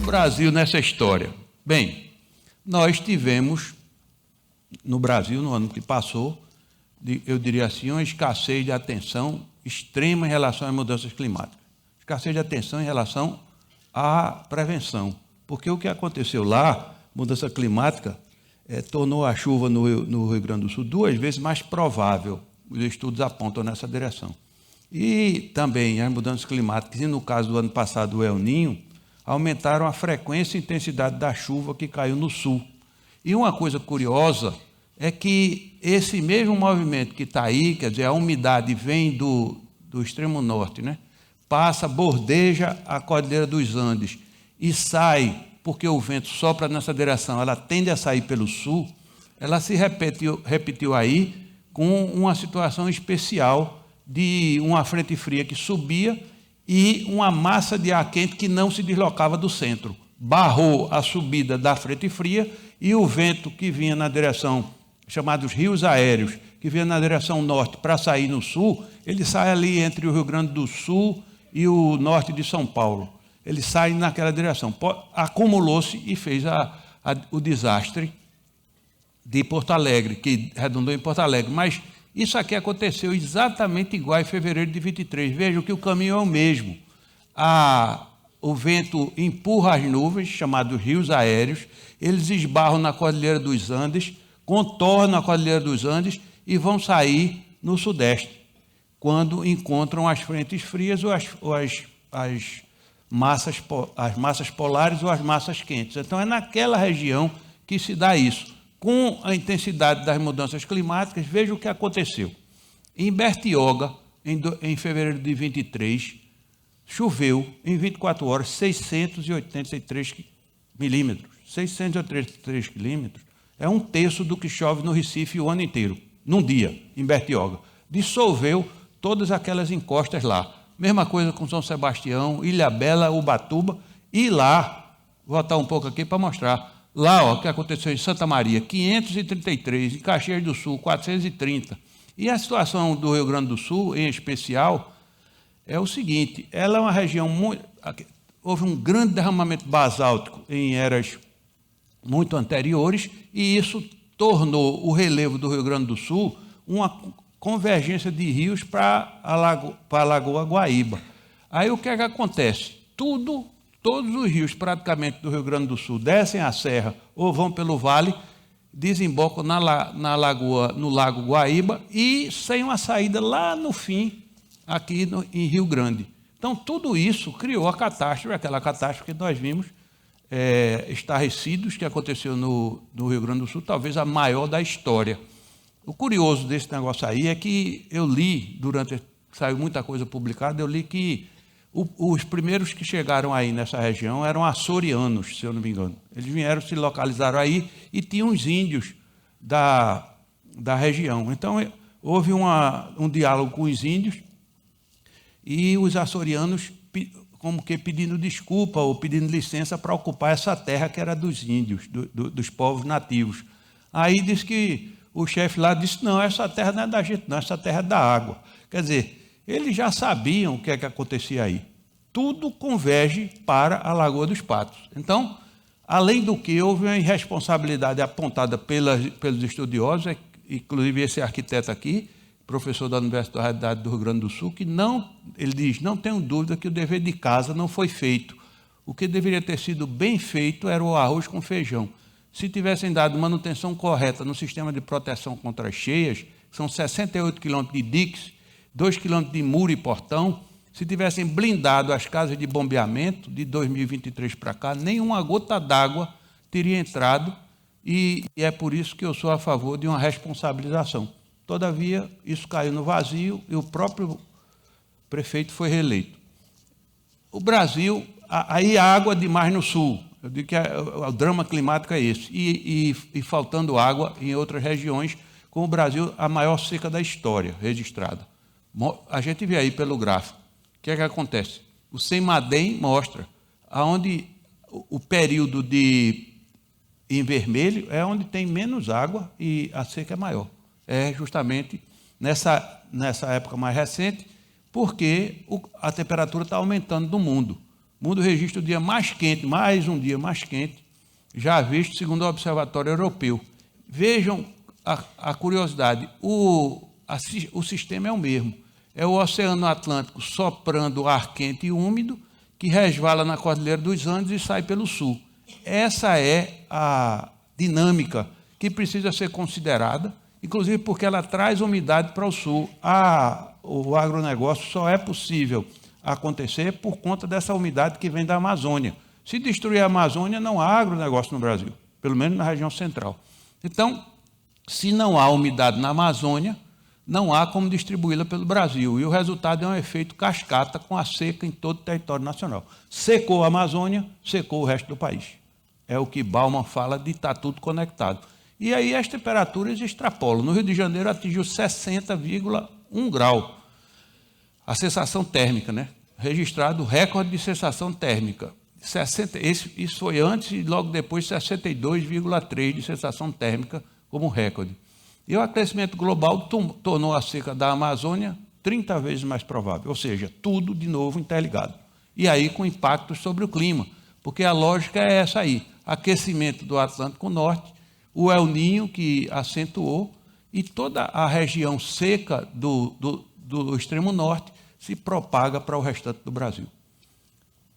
Brasil nessa história? Bem, nós tivemos no Brasil, no ano que passou, eu diria assim, uma escassez de atenção extrema em relação às mudanças climáticas. Escassez de atenção em relação à prevenção. Porque o que aconteceu lá, mudança climática, tornou a chuva no Rio Grande do Sul 2 vezes mais provável. Os estudos apontam nessa direção. E também as mudanças climáticas, e no caso do ano passado, o El Niño, aumentaram a frequência e intensidade da chuva que caiu no sul. E uma coisa curiosa é que esse mesmo movimento que está aí, quer dizer, a umidade vem do extremo norte, né? Passa, bordeja a Cordilheira dos Andes e sai, porque o vento sopra nessa direção, ela tende a sair pelo sul, ela se repetiu aí com uma situação especial de uma frente fria que subia e uma massa de ar quente que não se deslocava do centro. Barrou a subida da frente fria e o vento que vinha na direção, chamados rios aéreos, que vinha na direção norte para sair no sul, ele sai ali entre o Rio Grande do Sul e o norte de São Paulo. Ele sai naquela direção. Acumulou-se e fez o desastre de Porto Alegre, que redundou em Porto Alegre. Mas isso aqui aconteceu exatamente igual em fevereiro de 23. Vejam que o caminho é o mesmo. O vento empurra as nuvens, chamados rios aéreos, eles esbarram na Cordilheira dos Andes, contornam a Cordilheira dos Andes e vão sair no sudeste, quando encontram as frentes frias ou as massas polares ou as massas quentes. Então, é naquela região que se dá isso. Com a intensidade das mudanças climáticas, veja o que aconteceu. Em Bertioga, em fevereiro de 23, choveu em 24 horas 683 milímetros. 683 milímetros é um terço do que chove no Recife o ano inteiro, num dia, em Bertioga. Dissolveu todas aquelas encostas lá. Mesma coisa com São Sebastião, Ilhabela, Ubatuba, e lá, vou voltar um pouco aqui para mostrar, lá, o que aconteceu em Santa Maria, 533, em Caxias do Sul, 430. E a situação do Rio Grande do Sul, em especial, é o seguinte, ela é uma região muito... Houve um grande derramamento basáltico em eras muito anteriores, e isso tornou o relevo do Rio Grande do Sul uma convergência de rios para a Lagoa Guaíba. Aí o que é que acontece? Todos os rios praticamente do Rio Grande do Sul descem a serra ou vão pelo vale, desembocam na lagoa, no Lago Guaíba, e sem uma saída lá no fim, aqui em Rio Grande. Então, tudo isso criou a catástrofe, aquela catástrofe que nós vimos, estarrecidos, que aconteceu no Rio Grande do Sul, talvez a maior da história. O curioso desse negócio aí é que eu li, saiu muita coisa publicada, eu li que os primeiros que chegaram aí nessa região eram açorianos, se eu não me engano. Eles vieram, se localizaram aí e tinham os índios da região. Então, houve um diálogo com os índios e os açorianos como que pedindo desculpa ou pedindo licença para ocupar essa terra que era dos índios, dos povos nativos. Aí diz que o chefe lá disse, não, essa terra não é da gente, não, essa terra é da água. Quer dizer, eles já sabiam o que é que acontecia aí. Tudo converge para a Lagoa dos Patos. Então, além do que, houve uma irresponsabilidade apontada pelos estudiosos, inclusive esse arquiteto aqui, professor da Universidade do Rio Grande do Sul, que ele diz, não tenho dúvida que o dever de casa não foi feito. O que deveria ter sido bem feito era o arroz com feijão. Se tivessem dado manutenção correta no sistema de proteção contra as cheias, são 68 quilômetros de diques, 2 quilômetros de muro e portão, se tivessem blindado as casas de bombeamento, de 2023 para cá, nenhuma gota d'água teria entrado, e é por isso que eu sou a favor de uma responsabilização. Todavia, isso caiu no vazio e o próprio prefeito foi reeleito. O Brasil, aí há água demais no sul. Eu digo que o drama climático é esse. E faltando água em outras regiões, com o Brasil a maior seca da história registrada. A gente vê aí pelo gráfico. O que é que acontece? O CEMADEM mostra aonde o período em vermelho é onde tem menos água e a seca é maior. É justamente nessa época mais recente, porque a temperatura está aumentando no mundo. O mundo registra o dia mais quente, mais um dia mais quente, já visto segundo o Observatório Europeu. Vejam a curiosidade, o sistema é o mesmo. É o Oceano Atlântico soprando ar quente e úmido, que resvala na Cordilheira dos Andes e sai pelo sul. Essa é a dinâmica que precisa ser considerada, inclusive porque ela traz umidade para o sul. O agronegócio só é possível acontecer por conta dessa umidade que vem da Amazônia. Se destruir a Amazônia, não há agronegócio no Brasil, pelo menos na região central. Então, se não há umidade na Amazônia, não há como distribuí-la pelo Brasil. E o resultado é um efeito cascata com a seca em todo o território nacional. Secou a Amazônia, secou o resto do país. É o que Bauman fala de estar tudo conectado. E aí as temperaturas extrapolam. No Rio de Janeiro atingiu 60,1 grau. A sensação térmica, né? Registrado recorde de sensação térmica. Isso foi antes e logo depois 62,3 de sensação térmica como recorde. E o aquecimento global tornou a seca da Amazônia 30 vezes mais provável, ou seja, tudo de novo interligado. E aí com impactos sobre o clima, porque a lógica é essa aí, aquecimento do Atlântico Norte, o El Niño que acentuou, e toda a região seca do extremo norte se propaga para o restante do Brasil.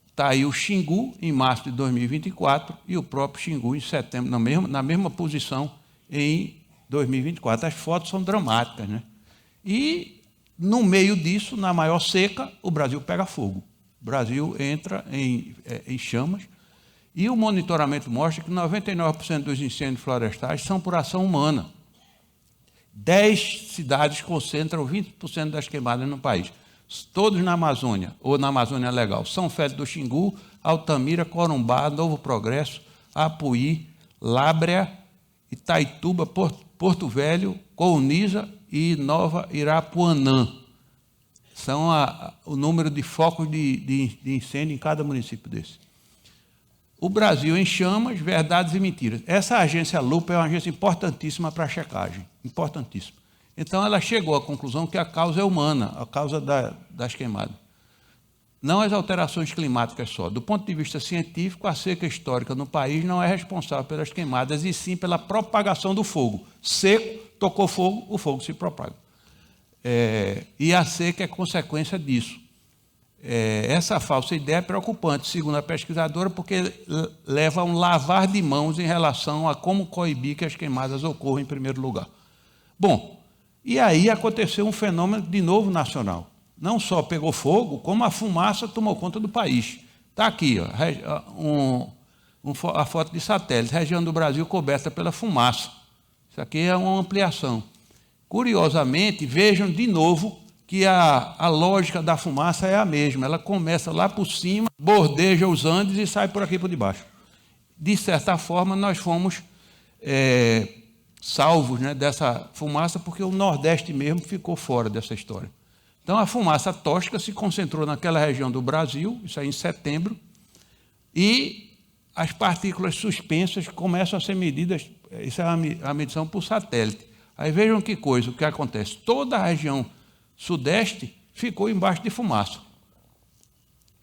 Está aí o Xingu, em março de 2024, e o próprio Xingu, em setembro, na mesma posição, em 2024. As fotos são dramáticas, né? E, no meio disso, na maior seca, o Brasil pega fogo. O Brasil entra em chamas, e o monitoramento mostra que 99% dos incêndios florestais são por ação humana. 10 cidades concentram 20% das queimadas no país. Todos na Amazônia, ou na Amazônia Legal. São Félix do Xingu, Altamira, Corumbá, Novo Progresso, Apuí, Lábrea, Itaituba, Porto Velho, Colniza e Nova Irapuanã. São o número de focos de incêndio em cada município desse. O Brasil em chamas, verdades e mentiras. Essa agência Lupa é uma agência importantíssima para a checagem, importantíssima. Então, ela chegou à conclusão que a causa é humana, a causa das queimadas. Não as alterações climáticas só. Do ponto de vista científico, a seca histórica no país não é responsável pelas queimadas, e sim pela propagação do fogo. Seco, tocou fogo, o fogo se propaga. E a seca é consequência disso. Essa falsa ideia é preocupante, segundo a pesquisadora, porque leva a um lavar de mãos em relação a como coibir que as queimadas ocorram em primeiro lugar. Bom, e aí aconteceu um fenômeno de novo nacional. Não só pegou fogo, como a fumaça tomou conta do país. Está aqui, ó, a foto de satélite, região do Brasil coberta pela fumaça. Isso aqui é uma ampliação. Curiosamente, vejam de novo que a lógica da fumaça é a mesma. Ela começa lá por cima, bordeja os Andes e sai por aqui por debaixo. De certa forma, nós fomos salvos, né, dessa fumaça, porque o Nordeste mesmo ficou fora dessa história. Então, a fumaça tóxica se concentrou naquela região do Brasil, isso aí em setembro, e as partículas suspensas começam a ser medidas, isso é a medição por satélite. Aí vejam que coisa, o que acontece. Toda a região sudeste ficou embaixo de fumaça.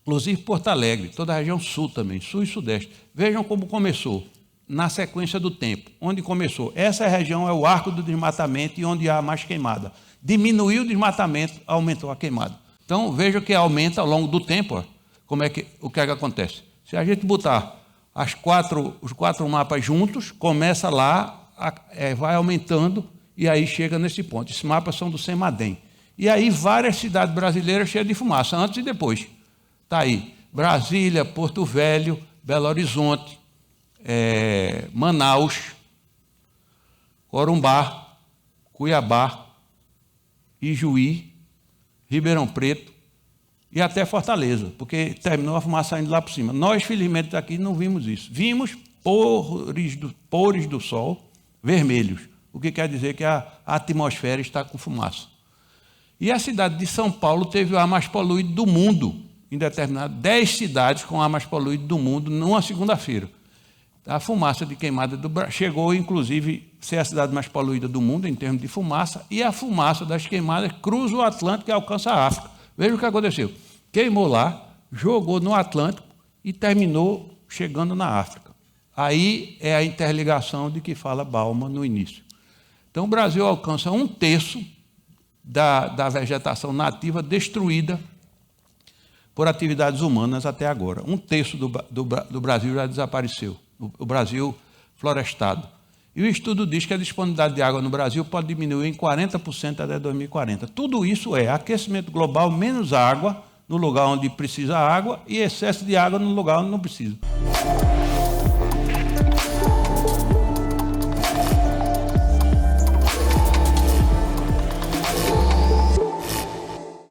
Inclusive Porto Alegre, toda a região sul também, sul e sudeste. Vejam como começou, na sequência do tempo. Onde começou? Essa região é o arco do desmatamento e onde há mais queimada. Diminuiu o desmatamento, aumentou a queimada. Então, veja que aumenta ao longo do tempo. Ó, o que é que acontece? Se a gente botar os quatro mapas juntos, começa lá, vai aumentando e aí chega nesse ponto. Esses mapas são do CEMADEM. E aí várias cidades brasileiras cheias de fumaça, antes e depois. Está aí, Brasília, Porto Velho, Belo Horizonte, Manaus, Corumbá, Cuiabá, Ijuí, Ribeirão Preto e até Fortaleza, porque terminou a fumaça saindo lá por cima. Nós, felizmente, aqui não vimos isso. Vimos pores do sol vermelhos, o que quer dizer que a atmosfera está com fumaça. E a cidade de São Paulo teve o ar mais poluído do mundo, em determinado 10 cidades com o ar mais poluído do mundo, numa segunda-feira. A fumaça de queimada chegou, inclusive, a ser a cidade mais poluída do mundo, em termos de fumaça, e a fumaça das queimadas cruza o Atlântico e alcança a África. Veja o que aconteceu. Queimou lá, jogou no Atlântico, e terminou chegando na África. Aí é a interligação de que fala Bauman no início. Então, o Brasil alcança 1/3 da vegetação nativa destruída por atividades humanas até agora. 1/3 do Brasil já desapareceu, o Brasil florestado. E o estudo diz que a disponibilidade de água no Brasil pode diminuir em 40% até 2040. Tudo isso é aquecimento global, menos água no lugar onde precisa água e excesso de água no lugar onde não precisa.